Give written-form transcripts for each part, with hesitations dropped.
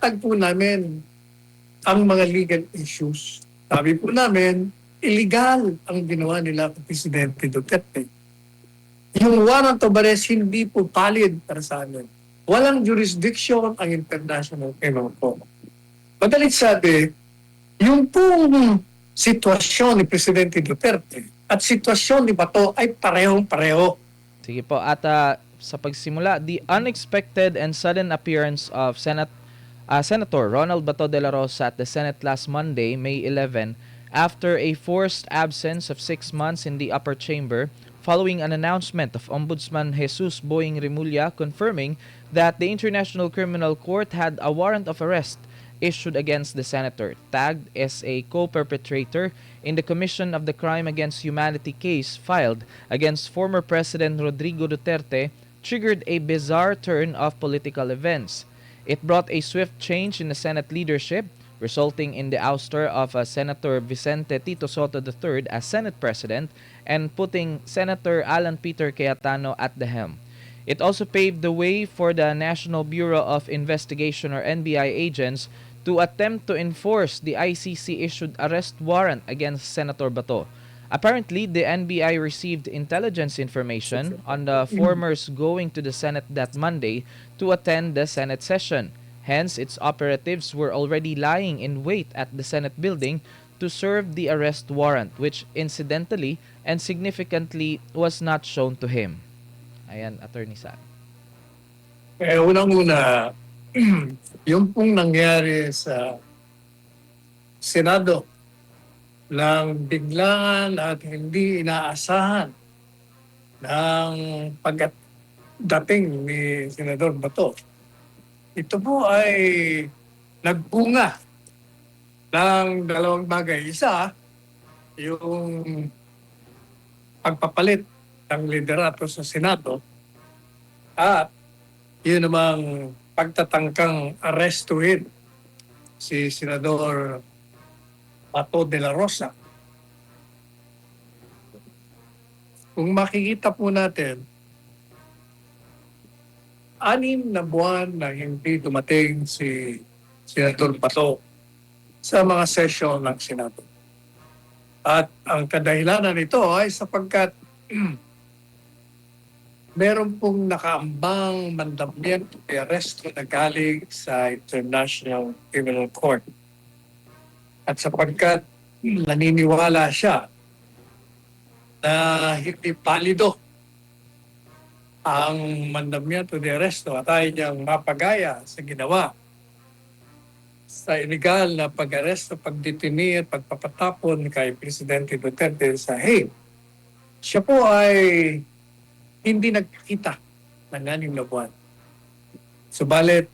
Itinatag po namin ang mga legal issues. Sabi po namin, illegal ang ginawa nila kay Presidente Duterte. Yung warrant of arrest hindi po valid para sa amin. Walang jurisdiction ang International Criminal Court. Madalit sabi, yung pong sitwasyon ni Presidente Duterte at sitwasyon ni Bato ay parehong-pareho. Sige po. At sa pagsimula, the unexpected and sudden appearance of Senator Ronald Bato de la Rosa at the Senate last Monday, May 11, after a forced absence of 6 months in the upper chamber, following an announcement of Ombudsman Jesus Boying Rimulya confirming that the International Criminal Court had a warrant of arrest issued against the senator, tagged as a co-perpetrator in the commission of the crime against humanity case filed against former President Rodrigo Duterte, triggered a bizarre turn of political events. It brought a swift change in the Senate leadership, resulting in the ouster of Senator Vicente Tito Soto III as Senate President and putting Senator Alan Peter Cayetano at the helm. It also paved the way for the National Bureau of Investigation or NBI agents to attempt to enforce the ICC-issued arrest warrant against Senator Bato. Apparently, the NBI received intelligence information on the former's going to the Senate that Monday to attend the Senate session. Hence, its operatives were already lying in wait at the Senate building to serve the arrest warrant, which incidentally and significantly was not shown to him. Ayan, Attorney San. Unang-una, yung pong nangyari sa Senado ng biglaan at hindi inaasahan ng pagdating ni Senador Bato. Ito po ay nagbunga ng dalawang bagay. Isa, yung pagpapalit ng liderato sa Senado at yun namang pagtatangkang arestuhin si Senador Bato de la Rosa. Kung makikita po natin, 6 na buwan na hindi dumating si Senador Bato sa mga sesyon ng Senado. At ang kadahilanan nito ay sapagkat meron pong nakaambang mandamiento de aresto na galing sa International Criminal Court. At sapagkat naniniwala siya na hindi palido ang mandamiento de aresto at ayaw niyang mapagaya sa ginawa sa illegal na pag-aresto, pagdetini at pagpapatapon kay Presidente Duterte sa Hague. Siya po ay hindi nagkita ng 6 na buwan. Subalit,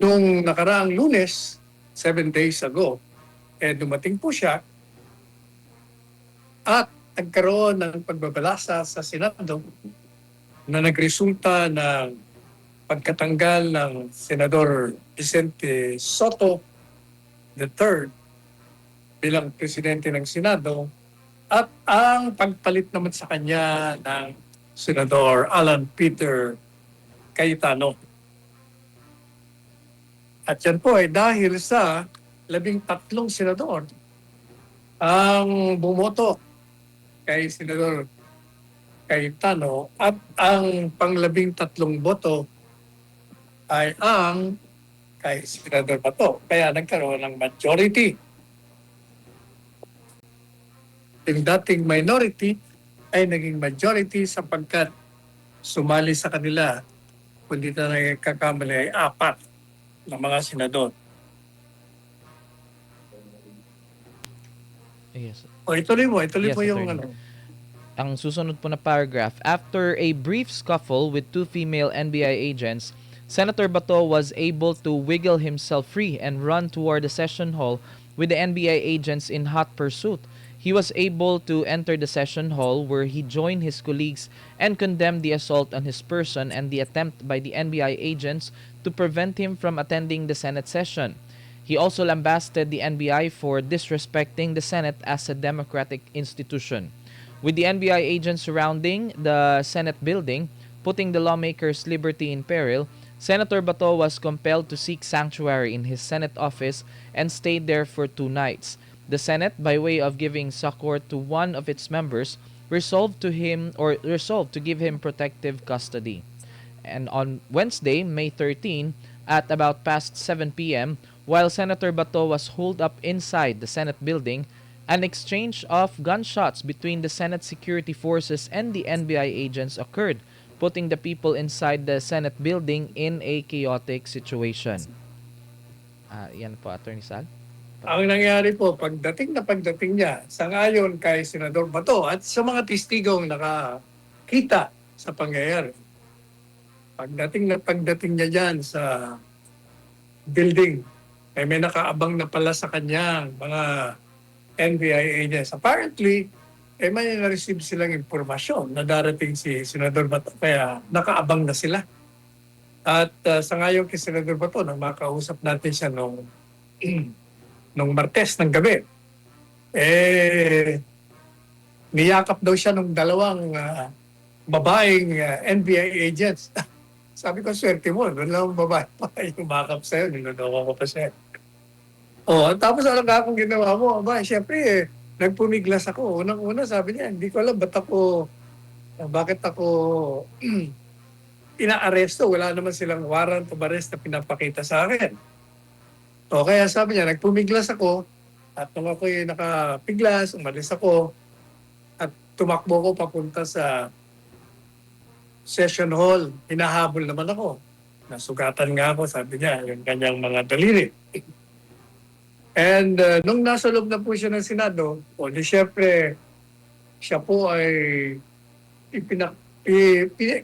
nung nakaraang Lunes, 7 days ago, dumating po siya at nagkaroon ng pagbabalasa sa Senado na nagresulta ng pagkatanggal ng Senador Vicente Soto III bilang presidente ng Senado at ang pagpalit naman sa kanya ng Senador Alan Peter Cayetano. At yan po ay dahil sa 13 senador ang bumoto kay Senador Cayetano at ang pang-13 boto ay ang kay Senador Bato. Kaya nagkaroon ng majority. Yung dating minority ay naging majority sapagkat sumali sa kanila, kung di na nagkakamali ay 4 na mga senador. Yes. Ituloy mo Yes, yung Attorney. Ang susunod po na paragraph, after a brief scuffle with 2 female NBI agents, Senator Bato was able to wiggle himself free and run toward the session hall with the NBI agents in hot pursuit. He was able to enter the session hall where he joined his colleagues and condemned the assault on his person and the attempt by the NBI agents to prevent him from attending the Senate session. He also lambasted the NBI for disrespecting the Senate as a democratic institution. With the NBI agents surrounding the Senate building, putting the lawmakers' liberty in peril, Senator Bato was compelled to seek sanctuary in his Senate office and stayed there for 2 nights. The Senate, by way of giving succor to one of its members, resolved to give him protective custody. And on Wednesday, May 13, at about past 7 p.m., while Senator Bato was holed up inside the Senate building, an exchange of gunshots between the Senate security forces and the NBI agents occurred, putting the people inside the Senate building in a chaotic situation. Yan po, Attorney Sal. Ang nangyari po, pagdating niya, sangayon kay Senador Bato at sa mga testigong nakakita sa pangyayari, pagdating niya dyan sa building, may nakaabang na pala sa kanyang mga NBI agents. Apparently, may na-receive silang impormasyon na darating si Senador Bato, kaya nakaabang na sila. At sa ngayon kay Senador Bato, nang makausap natin siya nung Martes ng gabi, niyakap daw siya ng dalawang babaeng NBI agents. Sabi ko, swerte mo, dalawang babae pa yung makap sa'yo, nilunoko ko pa siya. Tapos alam ka akong ginawa mo, siyempre, nagpumiglas ako. Unang-una sabi niya, hindi ko alam bakit ako inaaresto. Wala naman silang warrant of arrest na pinapakita sa akin. Kaya sabi niya, nagpumiglas ako at nung ako'y nakapiglas, umalis ako at tumakbo ko papunta sa session hall. Hinahabol naman ako. Nasugatan nga ako, sabi niya, yung kanyang mga daliri. And nung nasa loob na po siya ng Senado, syempre, siya po ay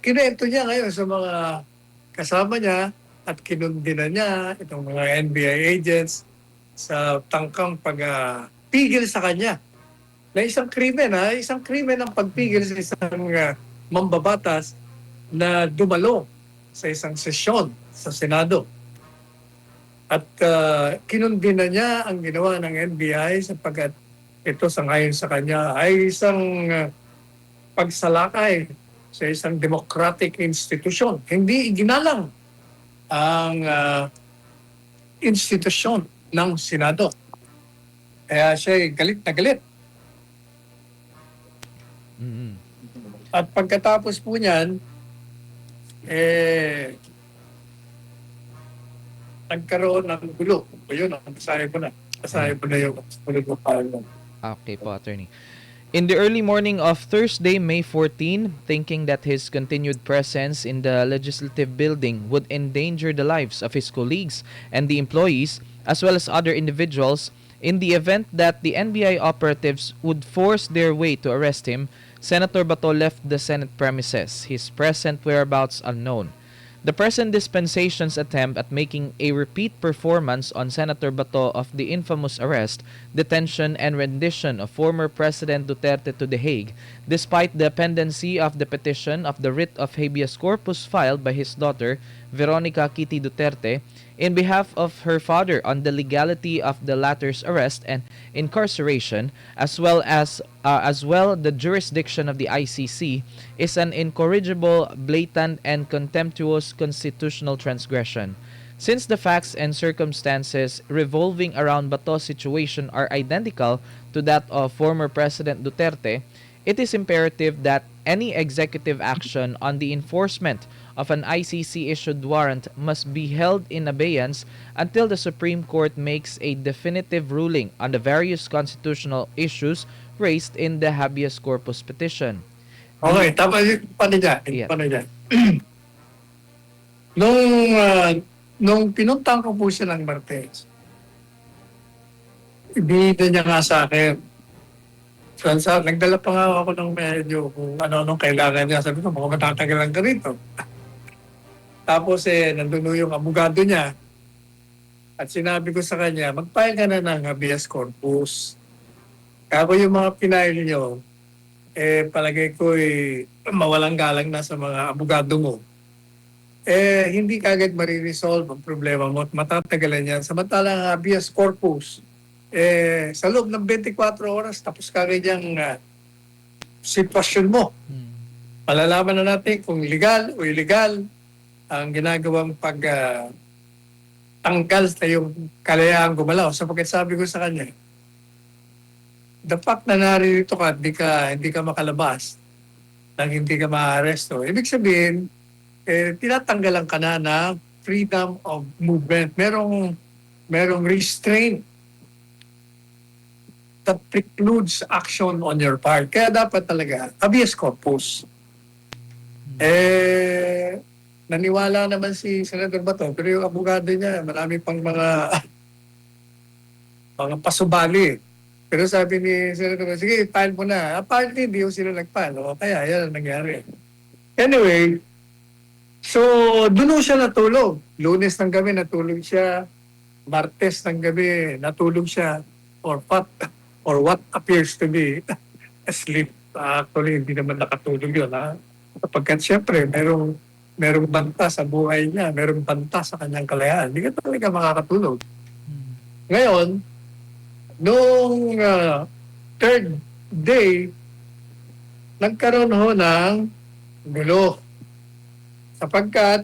kinento niya ngayon sa mga kasama niya at kinundina niya itong mga NBI agents sa tangkang pagpigil sa kanya na isang krimen ang pagpigil sa isang mambabatas na dumalo sa isang sesyon sa Senado. At kinundina niya ang ginawa ng NBI sapagkat ito sangayon sa kanya ay isang pagsalakay sa isang democratic institusyon. Hindi iginalang ang institusyon ng Senado. Kaya siya galit na galit. Mm-hmm. At pagkatapos po niyan, nagkaroon ng gulo. Yun, basahin ko na. Basahin ko na yung sumunod mo pala. Okay po, Attorney. In the early morning of Thursday, May 14, thinking that his continued presence in the legislative building would endanger the lives of his colleagues and the employees, as well as other individuals, in the event that the NBI operatives would force their way to arrest him, Senator Bato left the Senate premises, his present whereabouts unknown. The present dispensation's attempt at making a repeat performance on Senator Bato of the infamous arrest, detention, and rendition of former President Duterte to The Hague, despite the pendency of the petition of the writ of habeas corpus filed by his daughter, Veronica Kitty Duterte, in behalf of her father on the legality of the latter's arrest and incarceration, as well the jurisdiction of the ICC, is an incorrigible, blatant, and contemptuous constitutional transgression. Since the facts and circumstances revolving around Bato's situation are identical to that of former President Duterte, it is imperative that any executive action on the enforcement of an ICC-issued warrant must be held in abeyance until the Supreme Court makes a definitive ruling on the various constitutional issues raised in the habeas corpus petition. Okay, tama yung paano niya. Nung pinuntang ko po siya ng Martes, ibinida niya nga sa akin. Nagdala pa nga ako ng medyo kung ano-anong kailangan niya. Sabi ko, baka matatagalan ka rito. Tapos nandun yung abogado niya. At sinabi ko sa kanya, mag-file ka na ng habeas corpus. Ako yung mga pinail niyo, palagay ko mawalang galang na sa mga abogado mo. Hindi kagad mariresolve ang problema mo at matatagalan yan. Samantalang habeas corpus, sa loob ng 24 oras, tapos kagad yung sitwasyon mo. Palalaman na natin kung legal o illegal ang ginagawang tanggal na yung kalayaan gumalaw. Sapagkat sabi ko sa kanya, the fact na naririto ka, hindi ka makalabas, nang hindi ka maaresto, ibig sabihin, tinatanggalan ka na ng freedom of movement. Merong restraint that precludes action on your part. Kaya dapat talaga, habeas corpus. Naniwala naman si Senator Bato, pero yung abogado niya, marami pang mga pasubali. Pero sabi ni Senator, sige, file mo na. Apparently, hindi yung sila nag-file. O kaya, yan ang nangyari. Anyway, so doon siya natulog. Lunes ng gabi natulog siya. Martes ng gabi natulog siya. Or what appears to be asleep. Actually, hindi naman nakatulog yun. Kapagkat siyempre, merong banta sa buhay niya. Merong banta sa kanyang kalayaan. Hindi ka talaga makakatulog. Ngayon, noong third day, nagkaroon ho ng gulo. Sapagkat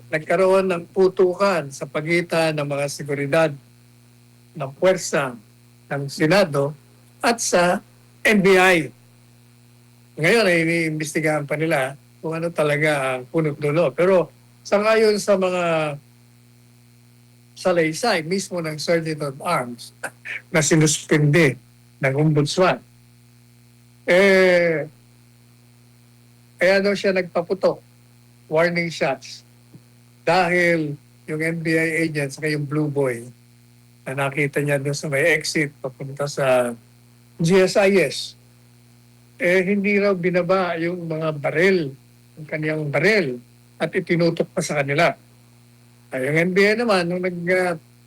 nagkaroon ng putukan sa pagitan ng mga seguridad ng puwersa ng Senado at sa NBI. Ngayon ay iniimbestigahan pa nila kung ano talaga ang punot dulo. Pero sangayon sa mga salaysay mismo ng Sergeant of Arms na sinuspende ng Ombudsman, kaya daw siya nagpaputok, warning shots, dahil yung NBI agents kay yung Blue Boy na nakita niya doon sa may exit papunta sa GSIS, hindi raw binaba yung mga baril, yung kaniyang baril, at itinutok pa sa kanila. Yung NBI naman, nung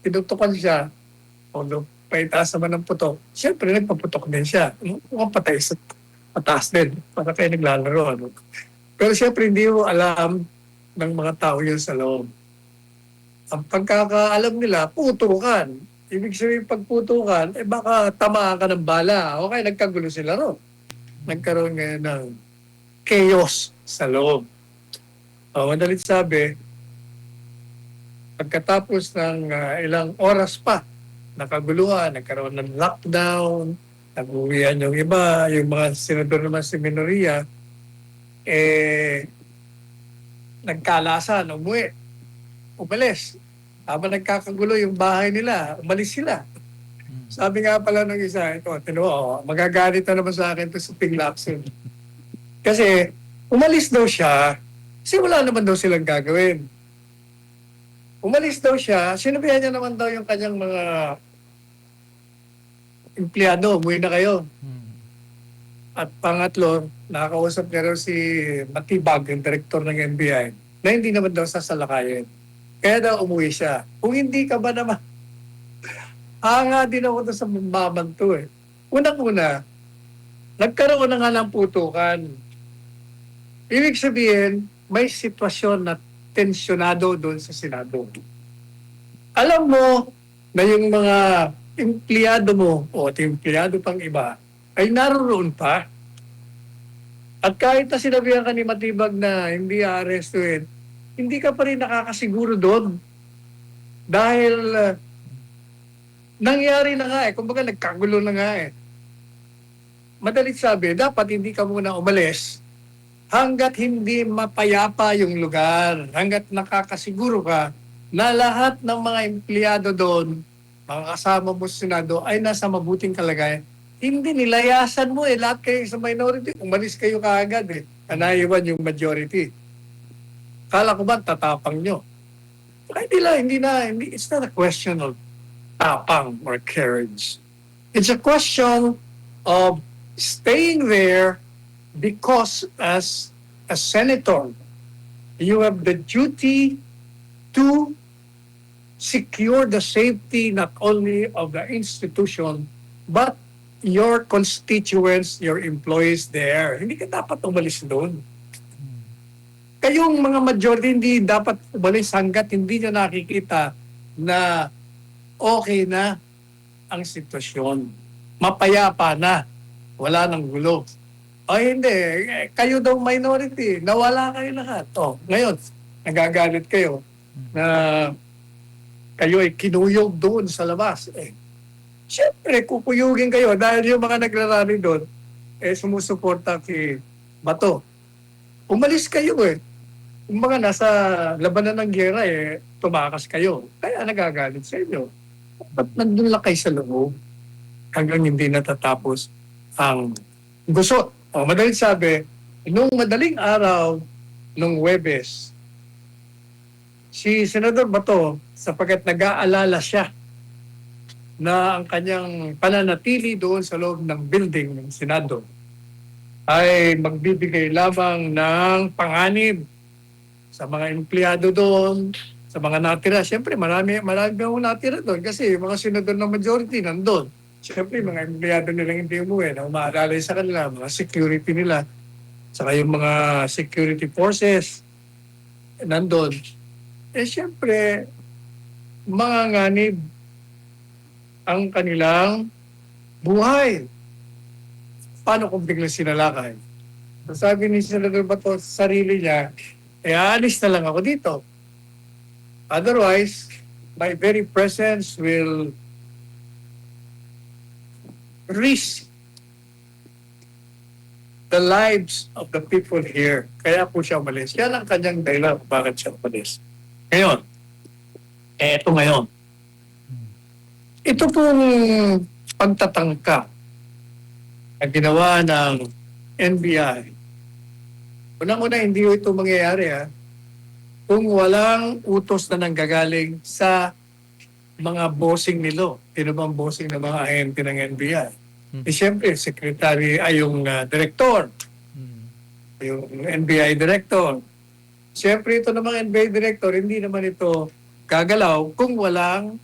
tinutukan siya, although paitaas naman ng putok, siyempre nagpaputok din siya. Mukhang patay sa pataas din, para kayo naglalaro. Ano? Pero siyempre hindi mo alam ng mga tao yun sa loob. Ang pagkakaalam nila, putukan. Ibig sabihin pagputukan, baka tamaan ka ng bala. Okay, nagkagulo sila ron. Nagkaroon ngayon ng chaos sa loob. Madalit sabi, pagkatapos ng ilang oras pa, nakaguluhan, nagkaroon ng lockdown, nag-uwian yung iba, yung mga senador naman si minoria, nagkalasan, umalis. Habang nagkakagulo yung bahay nila, umalis sila. Sabi nga pala ng isa, magagalit na naman sa akin ito si Ping Lacson. Kasi umalis daw siya, kasi wala naman daw silang gagawin. Umalis daw siya, sinabihan niya naman daw yung kanyang mga empleyado, umuwi na kayo. At pangatlo, nakakausap niya raw si Matibag, yung director ng NBI, na hindi naman daw sasalakayin. Kaya daw umuwi siya. Kung hindi ka ba naman, hanga din ako doon sa mamamang to eh. Unang-una, nagkaroon na nga ng putukan. Ibig sabihin, may sitwasyon na tensyonado doon sa Senado. Alam mo na yung mga empleyado mo o empleyado pang iba ay naroon pa. At kahit na sinabihan ka ni Matibag na hindi aarestuin, hindi ka pa rin nakakasiguro doon. Dahil nangyari na nga kumbaga nagkagulo na nga Madalit sabi, dapat hindi ka muna umalis hanggat hindi mapayapa yung lugar, hanggat nakakasiguro ka na lahat ng mga empleyado doon, mga kasama mo sa Senado, ay nasa mabuting kalagayan. Hindi, nilayasan mo lahat kayo sa minority, umalis kayo kaagad naiwan yung majority. Kala ko ba tatapang nyo? Hindi na, it's not a question of tapang or courage. It's a question of staying there because as a senator, you have the duty to secure the safety not only of the institution, but your constituents, your employees there. Hindi ka dapat umalis doon. Kayong mga majority hindi dapat umalis hanggat hindi nyo nakikita na okay na ang sitwasyon. Mapayapa na. Wala nang gulo. Ay hindi, kayo daw minority, nawala kayo lahat. Ngayon, nagagalit kayo na kayo ay kinuyog doon sa labas. Siyempre, kukuyugin kayo dahil yung mga nagrarally doon, sumusuporta kay Bato. Umalis kayo Yung mga nasa labanan ng gera, tumakas kayo. Kaya nagagalit sa inyo. Ba't nandun lang kayo sa loob hanggang hindi natatapos ang gusot? Madaling sabi, nung madaling araw, nung Huwebes, si Senador Bato, sapagkat nag-aalala siya na ang kanyang pananatili doon sa loob ng building ng Senado ay magbibigay lamang ng panganib sa mga empleyado doon, sa mga natira. Siyempre, marami akong natira doon kasi yung mga senador ng majority nandun. Siyempre, mga empleyado nilang hindi umuwi na umaalala sa kanila, mga security nila, saka yung mga security forces nandun. Siyempre, mga nganib ang kanilang buhay. Paano kung biglang sinalakay? So, sabi ni Senador Bato sa sarili niya, alis na lang ako dito. Otherwise, my very presence will risk the lives of the people here. Kaya po siya umalis. Yan ang kanyang dahilan kung bakit siya umalis. Ngayon, ngayon. Ito pong pagtatangka na ginawa ng NBI. Unang-una, hindi ito mangyayari kung walang utos na nanggagaling sa mga bossing nilo. Sino bang bossing ng mga ahente ng NBI? Siyempre, secretary ay yung director. Yung NBI director. Siyempre, ito namang NBI director, hindi naman ito gagalaw kung walang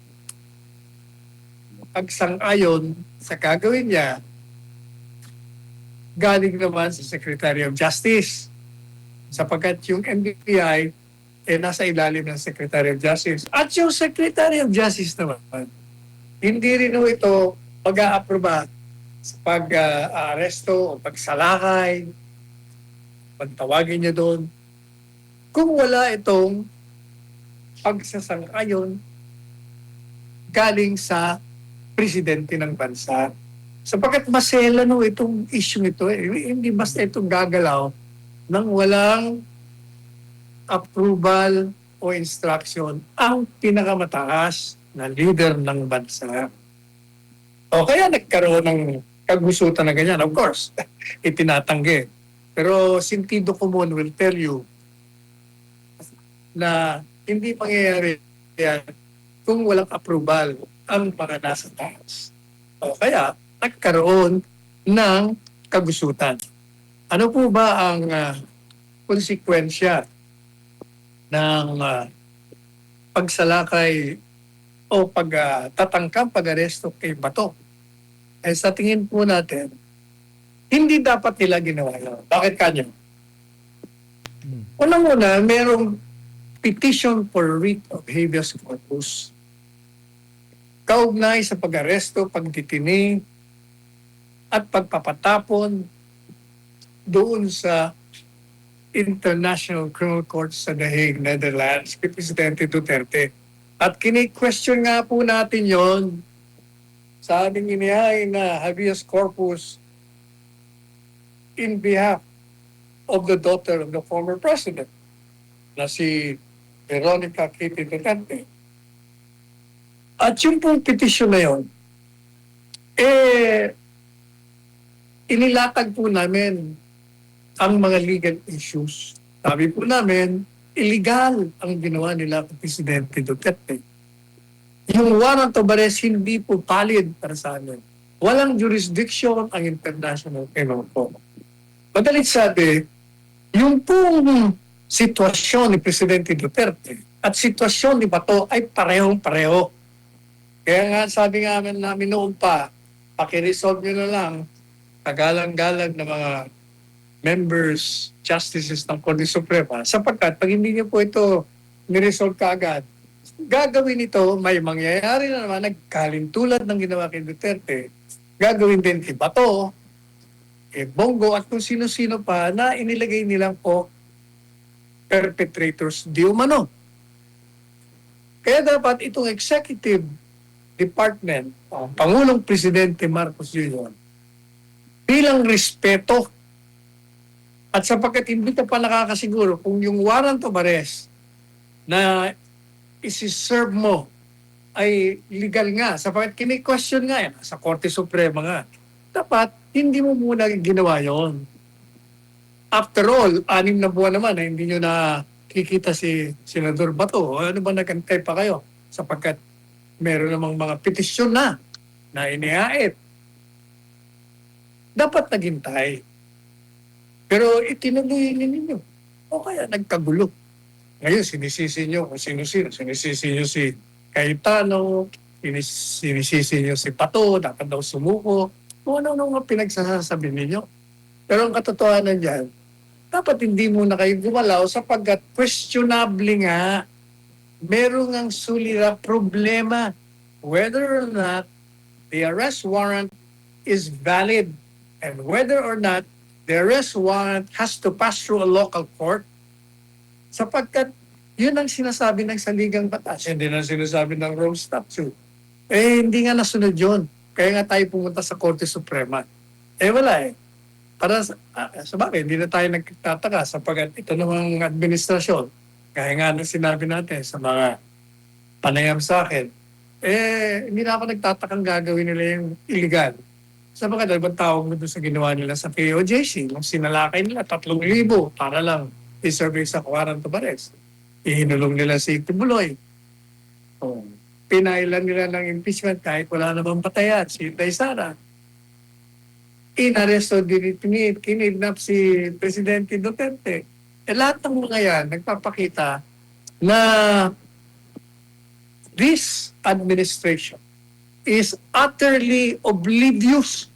pagsang-ayon sa gagawin niya galing naman sa Secretary of Justice. Sapagkat yung NBI nasa ilalim ng Secretary of Justice. At yung Secretary of Justice naman, hindi rin ito mag-a-aproba sa pag-aresto o pagsalakay, pagtawagin niya doon, kung wala itong pagsasang-ayon galing sa presidente ng bansa. Sapagkat masela itong issue ito. Hindi basta itong gagalaw nang walang approval o instruction ang pinakamataas na leader ng bansa. Kaya nagkaroon ng kagusutan na ganyan. Of course, itinatanggi. Pero sentido común will tell you na hindi pangyayari yan kung walang approval ang mga nasa taas. Kaya nagkaroon ng kagusutan. Ano po ba ang konsekwensya ng pagsalakay o pagtatangkang pag-aresto kay Bato? Sa tingin po natin, hindi dapat nila ginawa yun. Bakit kanyo? Unang-una, merong petition for writ of habeas corpus. Kaugnay sa pag-aresto, pagtitini, at pagpapatapon doon sa International Criminal Court sa The Hague, Netherlands, kay Presidente Duterte. At kini-question nga po natin yon sa aming inihain na habeas corpus in behalf of the daughter of the former president na si Veronica Kitty Duterte. At yung pong petition na yon, inilatag po namin ang mga legal issues. Sabi po namin, illegal ang ginawa nila kay Presidente Duterte. Yung warrant of arrest hindi po valid para sa amin. Walang jurisdiction ang International Criminal Court. Madalit sabi, yung pong sitwasyon ni Presidente Duterte at sitwasyon ni Bato ay parehong-pareho. Kaya nga sabi nga namin noon pa, pakiresolve nyo na lang kagalang-galang na mga members, justices ng Korte Suprema sapagkat pag hindi niyo po ito niresolve kaagad, gagawin ito, may mangyayari na naman nagkalintulad ng ginawa kay Duterte, gagawin din kay Bato, kay Bongo at kung sino-sino pa na inilagay nilang perpetrators di umano. Kaya dapat itong executive department, ang Pangulong Presidente Marcos Jr., bilang respeto at sapagkat hindi ka pa nakakasiguro kung yung warrant of arrest na isi-serve mo ay legal nga, sapagkat kini-question nga yan sa Korte Suprema nga. Dapat hindi mo muna ginawa yon. After all, 6 na buwan naman na hindi nyo na kikita si Senador Bato. Ano ba nagantay pa kayo? Sapagkat meron namang mga petisyon na inihain. Dapat naghintay. Pero itinuloy ninyo. O kaya nagkagulo. Ngayon, sinisisi nyo kung sino-sino. Sinisisi nyo si Cayetano, sinisisi nyo si Pato, dapat daw sumuko. Kung ano-ano nga pinagsasabi ninyo. Pero ang katotohanan dyan, dapat hindi muna kayo gumalaw sapagkat questionable nga meron ang sulira problema whether or not the arrest warrant is valid and whether or not the arrest warrant has to pass through a local court sapagkat yun ang sinasabi ng saligang batas. Hindi na sinasabi ng Rome Statute. Hindi nga nasunod yun. Kaya nga tayo pumunta sa Korte Suprema. Wala eh. Para sa bagay, hindi na tayo nagtataka sapagkat ito namang administrasyon. Kaya nga nang sinabi natin sa mga panayam sa akin, hindi na ako nagtatakang gagawin nila yung illegal. Sapagkat ibang tawag mo doon sa ginawa nila sa POJC, nung sinalakay nila 3,000 para lang i-survey sa warrant of arrest. Ihinulong nila si Tibuloy. Pinailan nila ng impeachment kahit wala namang patayan, si Inday Sara. Inaresto din, kinidnap si Presidente Duterte. Lahat ng mga yan nagpapakita na this administration is utterly oblivious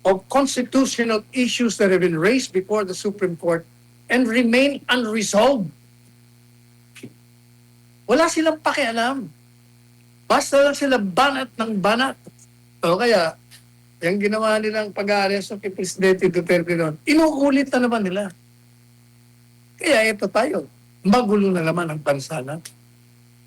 of constitutional issues that have been raised before the Supreme Court and remain unresolved. Wala silang pakialam. Basta lang sila banat ng banat. O kaya, yung ginawa nilang pag-aaresto kay Presidente Duterte doon, inuulit na naman nila. Kaya ito tayo, magulo na naman ang bansa natin.